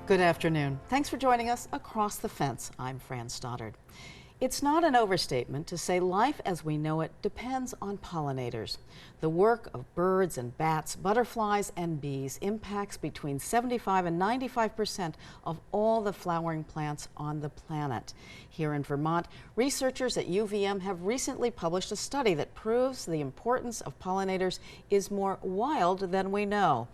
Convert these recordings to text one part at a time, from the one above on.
Good afternoon. Thanks for joining us across the fence. I'm Fran Stoddard. It's not an overstatement to say life as we know it depends on pollinators. The work of birds and bats, butterflies and bees impacts between 75 and 95% of all the flowering plants on the planet. Here in Vermont, researchers at UVM have recently published a study that proves the importance of pollinators is more wild than we know.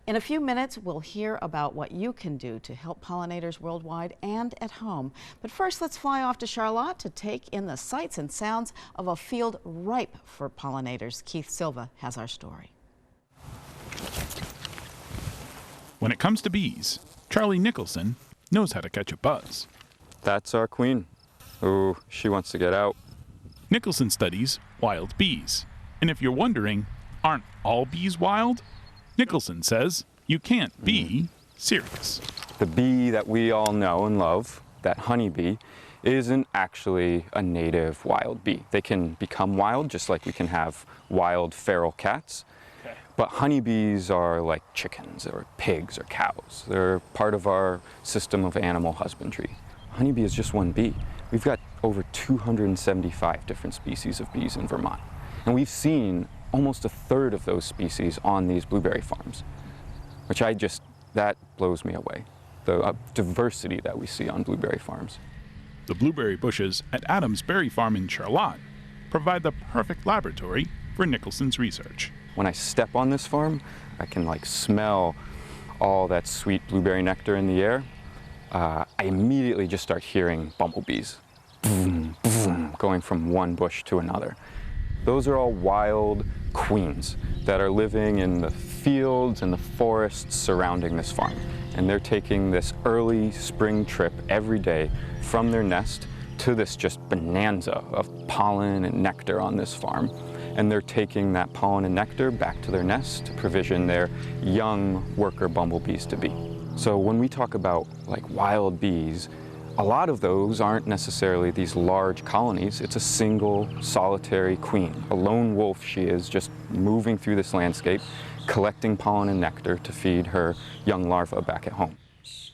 In a few minutes, we'll hear about what you can do to help pollinators worldwide and at home. But first, let's fly off to Charlotte to take in the sights and sounds of a field ripe for pollinators. Keith Silva has our story. When it comes to bees, Charlie Nicholson knows how to catch a buzz. That's our queen. Oh, she wants to get out. Nicholson studies wild bees. And if you're wondering, aren't all bees wild? Nicholson says you can't be serious. The bee that we all know and love, that honeybee, isn't actually a native wild bee. They can become wild just like we can have wild feral cats. Okay. But honeybees are like chickens or pigs or cows. They're part of our system of animal husbandry. Honeybee is just one bee. We've got over 275 different species of bees in Vermont. And we've seen almost a third of those species on these blueberry farms, which that blows me away, the diversity that we see on blueberry farms. The blueberry bushes at Adams Berry Farm in Charlotte provide the perfect laboratory for Nicholson's research. When I step on this farm, I can smell all that sweet blueberry nectar in the air. I immediately just start hearing bumblebees, boom, boom, going from one bush to another. Those are all wild queens that are living in the fields and the forests surrounding this farm. And they're taking this early spring trip every day from their nest to this just bonanza of pollen and nectar on this farm. And they're taking that pollen and nectar back to their nest to provision their young worker bumblebees to be. So when we talk about wild bees, a lot of those aren't necessarily these large colonies. It's a single, solitary queen. A lone wolf she is, just moving through this landscape, collecting pollen and nectar to feed her young larvae back at home.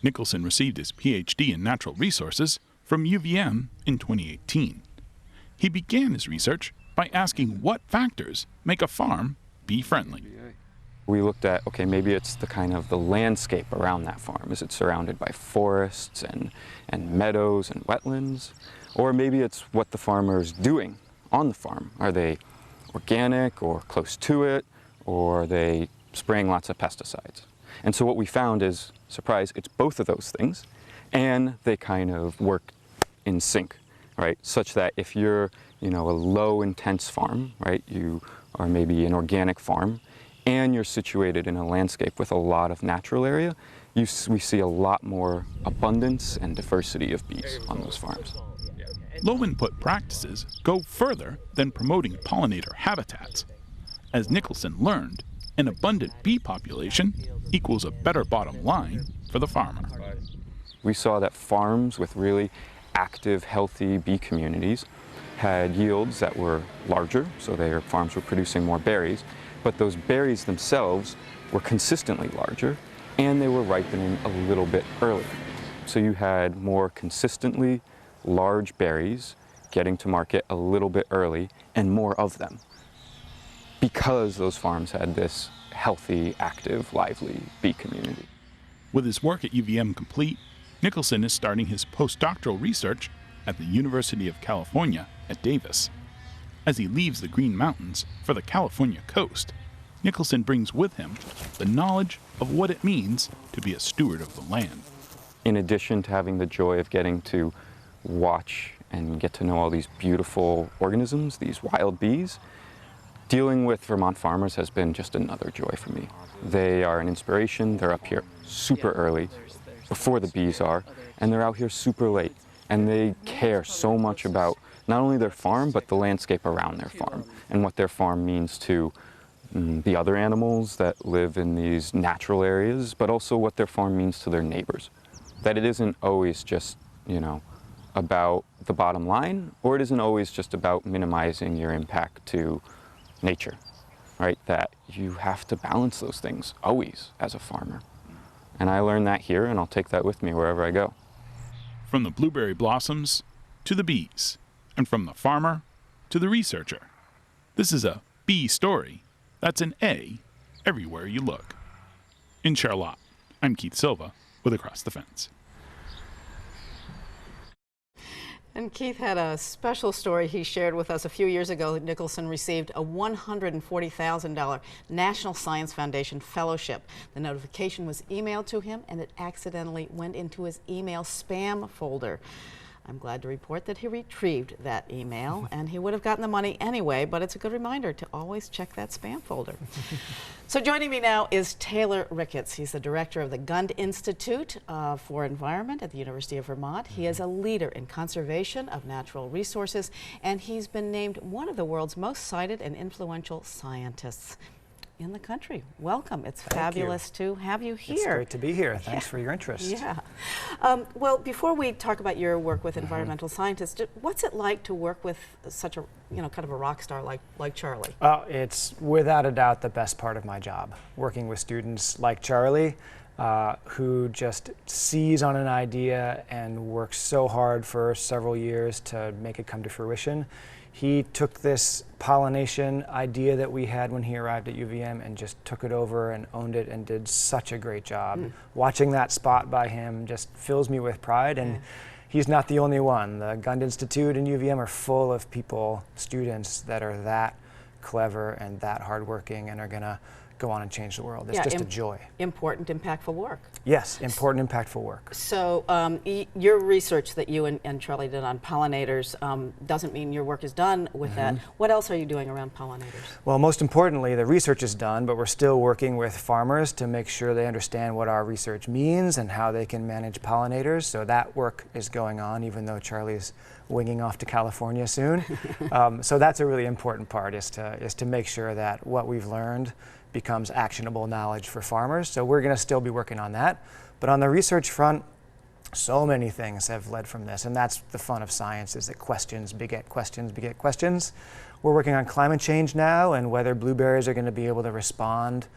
Nicholson received his PhD in natural resources from UVM in 2018. He began his research by asking what factors make a farm bee-friendly. We looked at, okay, maybe it's the landscape around that farm. Is it surrounded by forests and meadows and wetlands? Or maybe it's what the farmer's doing on the farm. Are they organic or close to it? Or are they spraying lots of pesticides? And so what we found is, surprise, it's both of those things. And they work in sync, right? Such that if you're, a low intense farm, right? You are maybe an organic farm, and you're situated in a landscape with a lot of natural area, we see a lot more abundance and diversity of bees on those farms. Low-input practices go further than promoting pollinator habitats. As Nicholson learned, an abundant bee population equals a better bottom line for the farmer. We saw that farms with really active, healthy bee communities had yields that were larger, so their farms were producing more berries, but those berries themselves were consistently larger, and they were ripening a little bit earlier. So you had more consistently large berries getting to market a little bit early, and more of them, because those farms had this healthy, active, lively bee community. With his work at UVM complete, Nicholson is starting his postdoctoral research at the University of California at Davis. As he leaves the Green Mountains for the California coast, Nicholson brings with him the knowledge of what it means to be a steward of the land. In addition to having the joy of getting to watch and get to know all these beautiful organisms, these wild bees, dealing with Vermont farmers has been just another joy for me. They are an inspiration. They're up here super early, before the bees are, and they're out here super late. And they care so much about not only their farm, but the landscape around their farm, and what their farm means to the other animals that live in these natural areas, but also what their farm means to their neighbors. That it isn't always just, about the bottom line, or it isn't always just about minimizing your impact to nature, right? That you have to balance those things always as a farmer. And I learned that here, and I'll take that with me wherever I go. From the blueberry blossoms to the bees, and from the farmer to the researcher. This is a bee story. That's an A everywhere you look. In Charlotte, I'm Keith Silva with Across the Fence. And Keith had a special story he shared with us a few years ago. Nicholson received a $140,000 National Science Foundation fellowship. The notification was emailed to him, and it accidentally went into his email spam folder. I'm glad to report that he retrieved that email, and he would have gotten the money anyway, but it's a good reminder to always check that spam folder. So joining me now is Taylor Ricketts. He's the director of the Gund Institute for Environment at the University of Vermont. He is a leader in conservation of natural resources, and he's been named one of the world's most cited and influential scientists in the country. Welcome. It's fabulous to have you here. It's great to be here. Thanks for your interest. Yeah. Well, before we talk about your work with environmental scientists, what's it like to work with such a, kind of a rock star like Charlie? It's without a doubt the best part of my job, working with students like Charlie, who just seize on an idea and works so hard for several years to make it come to fruition. He took this pollination idea that we had when he arrived at UVM and just took it over and owned it and did such a great job. Watching that spot by him just fills me with pride, and he's not the only one. The Gund Institute and UVM are full of people, students that are that clever and that hardworking and are gonna go on and change the world. It's just a joy. Important, impactful work. Yes, important, impactful work. So your research that you and Charlie did on pollinators doesn't mean your work is done with that. What else are you doing around pollinators? Well, most importantly, the research is done, but we're still working with farmers to make sure they understand what our research means and how they can manage pollinators. So that work is going on, even though Charlie's winging off to California soon. So that's a really important part, is to make sure that what we've learned becomes actionable knowledge for farmers. So we're going to still be working on that. But on the research front, so many things have led from this, and that's the fun of science, is that questions beget questions beget questions. We're working on climate change now and whether blueberries are going to be able to respond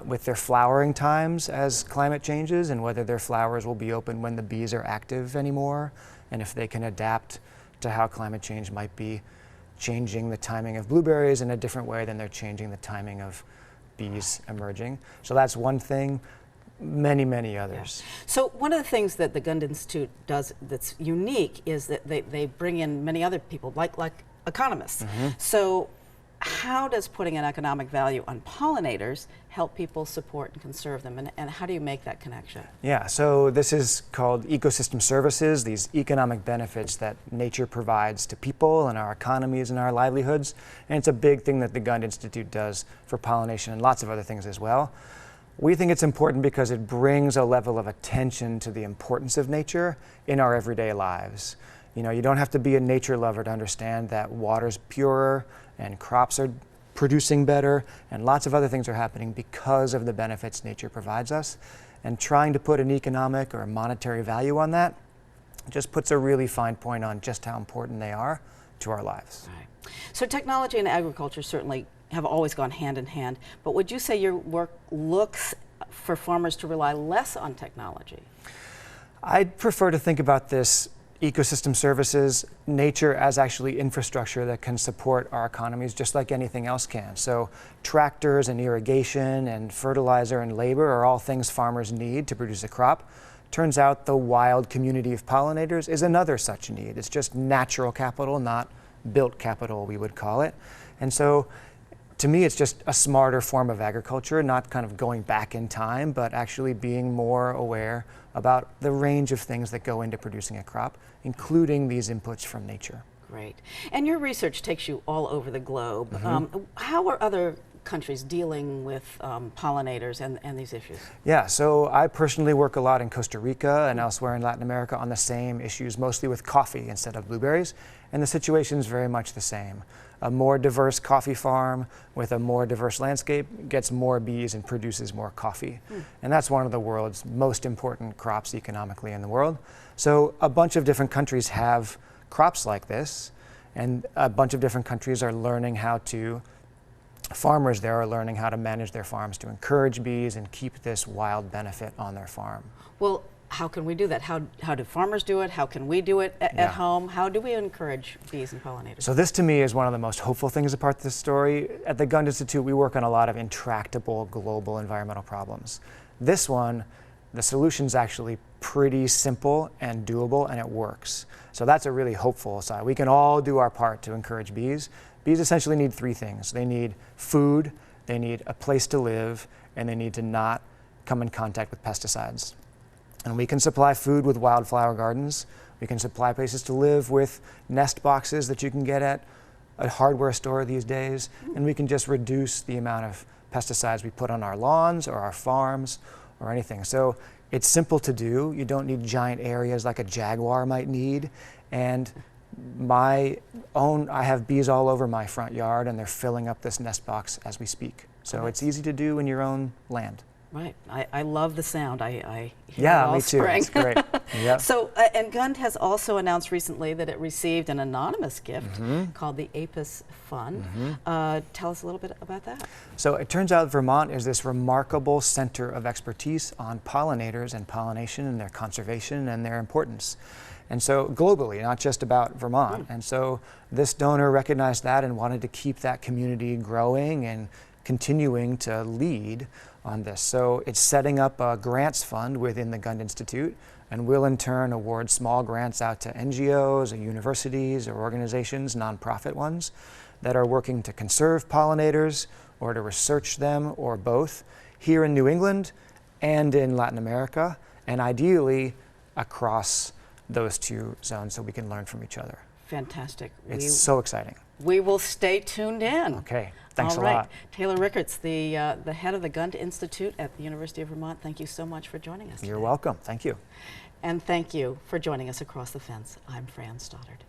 with their flowering times as climate changes, and whether their flowers will be open when the bees are active anymore, and if they can adapt to how climate change might be changing the timing of blueberries in a different way than they're changing the timing of bees emerging. So that's one thing, many others. Yeah. So one of the things that the Gund Institute does that's unique is that they bring in many other people, like economists. So how does putting an economic value on pollinators help people support and conserve them, and how do you make that connection? Yeah, so this is called ecosystem services, these economic benefits that nature provides to people and our economies and our livelihoods, and it's a big thing that the Gund Institute does for pollination and lots of other things as well. We think it's important because it brings a level of attention to the importance of nature in our everyday lives. You don't have to be a nature lover to understand that water's purer and crops are producing better and lots of other things are happening because of the benefits nature provides us. And trying to put an economic or monetary value on that just puts a really fine point on just how important they are to our lives. Right. So technology and agriculture certainly have always gone hand in hand, but would you say your work looks for farmers to rely less on technology? I'd prefer to think about this ecosystem services, nature as actually infrastructure that can support our economies just like anything else can. So tractors and irrigation and fertilizer and labor are all things farmers need to produce a crop. Turns out the wild community of pollinators is another such need. It's just natural capital, not built capital, we would call it. And so to me, it's just a smarter form of agriculture, not kind of going back in time, but actually being more aware about the range of things that go into producing a crop, including these inputs from nature. Great. And your research takes you all over the globe. How are other countries dealing with pollinators and these issues? Yeah, so I personally work a lot in Costa Rica and elsewhere in Latin America on the same issues, mostly with coffee instead of blueberries, and the situation is very much the same. A more diverse coffee farm with a more diverse landscape gets more bees and produces more coffee. And that's one of the world's most important crops economically in the world. So a bunch of different countries have crops like this, and a bunch of different countries are learning how to, farmers there are learning how to manage their farms to encourage bees and keep this wild benefit on their farm. Well, how can we do that? How do farmers do it? How can we do it at home? How do we encourage bees and pollinators? So this to me is one of the most hopeful things about this story. At the Gund Institute, we work on a lot of intractable global environmental problems. This one, the solution's actually pretty simple and doable, and it works. So that's a really hopeful side. We can all do our part to encourage bees. Bees essentially need three things. They need food, they need a place to live, and they need to not come in contact with pesticides. And we can supply food with wildflower gardens. We can supply places to live with nest boxes that you can get at a hardware store these days. And we can just reduce the amount of pesticides we put on our lawns or our farms or anything. So it's simple to do. You don't need giant areas like a jaguar might need. And I have bees all over my front yard, and they're filling up this nest box as we speak. So it's easy to do in your own land. Right. I love the sound. I hear it Yeah, all me too. spring. It's great. Yep. So, and Gund has also announced recently that it received an anonymous gift called the Apis Fund. Tell us a little bit about that. So it turns out Vermont is this remarkable center of expertise on pollinators and pollination and their conservation and their importance. And so globally, not just about Vermont. And so this donor recognized that and wanted to keep that community growing and continuing to lead on this. So it's setting up a grants fund within the Gund Institute, and will in turn award small grants out to NGOs or universities or organizations, nonprofit ones, that are working to conserve pollinators or to research them or both here in New England and in Latin America, and ideally across those two zones so we can learn from each other. Fantastic. It's so exciting. We will stay tuned in. Okay, thanks All a right. lot. Taylor Rickards, the head of the Gund Institute at the University of Vermont, thank you so much for joining us You're today. welcome. Thank you. And thank you for joining us across the fence. I'm Fran Stoddard.